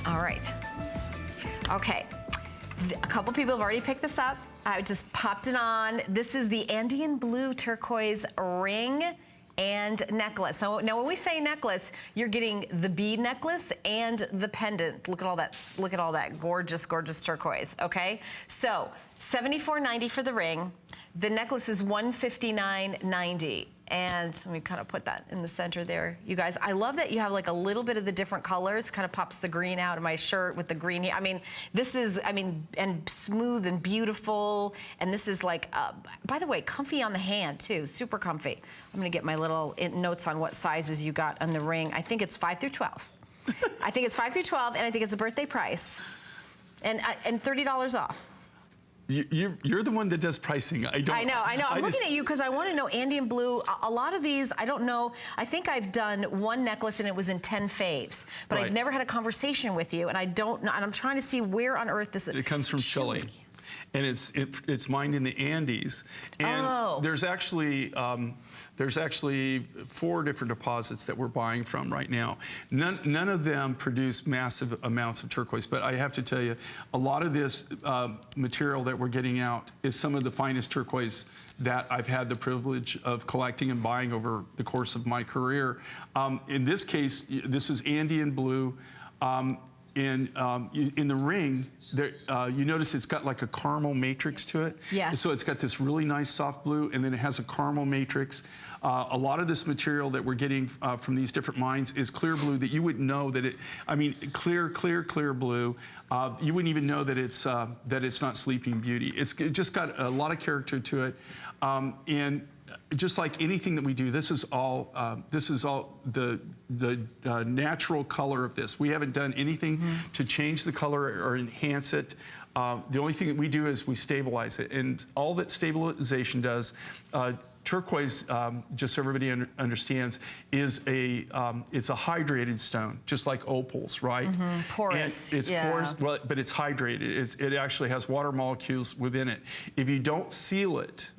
All right. Okay. A couple people have already picked this up. I just popped it on. This is the Andean blue turquoise ring and necklace. So now when we say necklace, you're getting the bead necklace and the pendant. Look at all that gorgeous, gorgeous turquoise, okay? So $74.90 for the ring. The necklace is $159.90. And let me kind of put that in the center there. You guys, I love that you have like a little bit of the different colors, kind of pops the green out of my shirt with the green here. I mean, this is, and smooth and beautiful. And this is like, by the way, comfy on the hand too, super comfy. I'm gonna get my little notes on what sizes you got on the ring. I think it's 5 through 12. I think it's 5 through 12, and I think it's a birthday price. And $30 off. You're the one that does pricing. I know. I'm looking at you because I want to know Andean blue. A lot of these, I don't know. I think I've done one necklace and it was in 10 faves, but I've never had a conversation with you, and I don't know. And I'm trying to see where on earth this is. It comes from Chile. And it's mined in the Andes. And there's actually 4 different deposits that we're buying from right now. None of them produce massive amounts of turquoise, but I have to tell you, a lot of this material that we're getting out is some of the finest turquoise that I've had the privilege of collecting and buying over the course of my career. In this case, this is Andean blue. In the ring, there, you notice it's got like a caramel matrix to it. Yes. So it's got this really nice soft blue, and then it has a caramel matrix. A lot of this material that we're getting from these different mines is clear blue that you wouldn't know that it, clear blue. You wouldn't even know that it's not Sleeping Beauty. It's just got a lot of character to it. And just like anything that we do, this is all the natural color of this. We haven't done anything to change the color or enhance it. The only thing that we do is we stabilize it, and all that stabilization does. Turquoise, just so everybody understands, is it's a hydrated stone, just like opals, right? Porous. And it's porous, well, but it's hydrated. It actually has water molecules within it. If you don't seal it,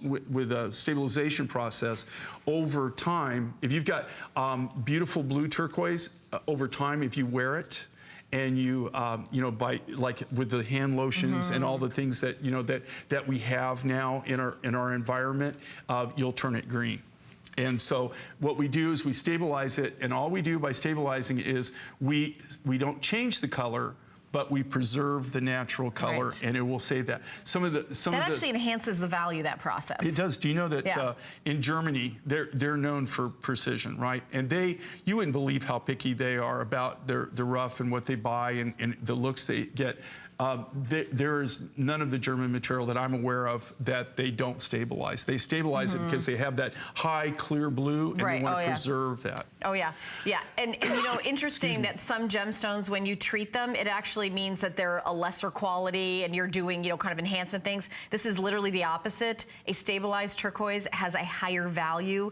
with a stabilization process over time, if you've got beautiful blue turquoise, over time, if you wear it, and you by like with the hand lotions and all the things that that we have now in our environment, you'll turn it green. And so what we do is we stabilize it, and all we do by stabilizing is we don't change the color, but we preserve the natural color, and it will say that. That actually enhances the value of that process. It does. Do you know that in Germany, they're known for precision, right? And you wouldn't believe how picky they are about the rough and what they buy and the looks they get. There is none of the German material that I'm aware of that they don't stabilize. They stabilize it because they have that high, clear blue, and they want to preserve that. Oh, yeah. Yeah. And interesting that some gemstones, when you treat them, it actually means that they're a lesser quality and you're doing, kind of enhancement things. This is literally the opposite. A stabilized turquoise has a higher value.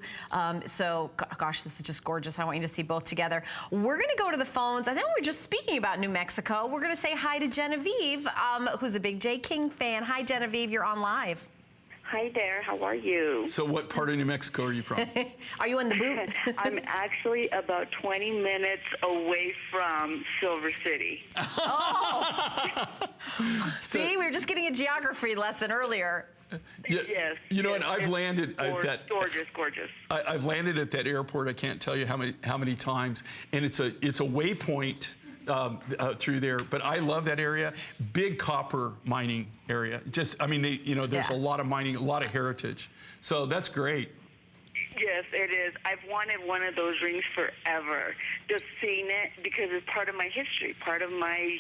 So, gosh, this is just gorgeous. I want you to see both together. We're going to go to the phones. I know we're just speaking about New Mexico. We're going to say hi to Genevieve, who's a big J. King fan. Hi, Genevieve. You're on live. Hi there. How are you? So what part of New Mexico are you from? Are you in the boot? I'm actually about 20 minutes away from Silver City. Oh! See, we were just getting a geography lesson earlier. Yes. You know what? I've landed at that. Gorgeous. I've landed at that airport. I can't tell you how many times, and it's a waypoint through there, but I love that area. Big copper mining area. There's a lot of mining, a lot of heritage. So that's great. Yes, it is. I've wanted one of those rings forever. Just seeing it, because it's part of my history, part of my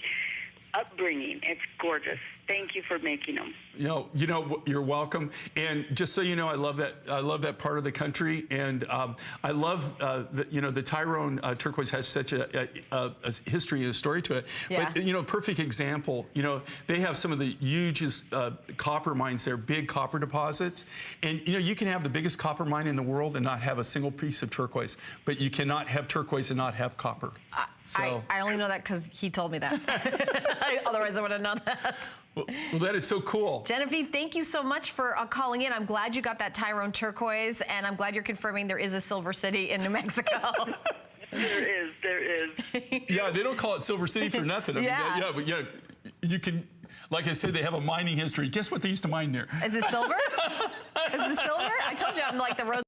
upbringing. It's gorgeous. Thank you for making them. You're welcome. And just so you know, I love that part of the country, and I love the Tyrone turquoise has such a history and a story to it. Yeah. But perfect example. They have some of the hugest copper mines there, big copper deposits, and you can have the biggest copper mine in the world and not have a single piece of turquoise, but you cannot have turquoise and not have copper. I only know that because he told me that. Otherwise, I would have known that. Well, that is so cool. Genevieve, thank you so much for calling in. I'm glad you got that Tyrone turquoise, and I'm glad you're confirming there is a Silver City in New Mexico. There is. is. Yeah, they don't call it Silver City for nothing. I mean, Yeah. but you can, like I said, they have a mining history. Guess what they used to mine there? Is it silver? Is it silver? I told you I'm like the Rose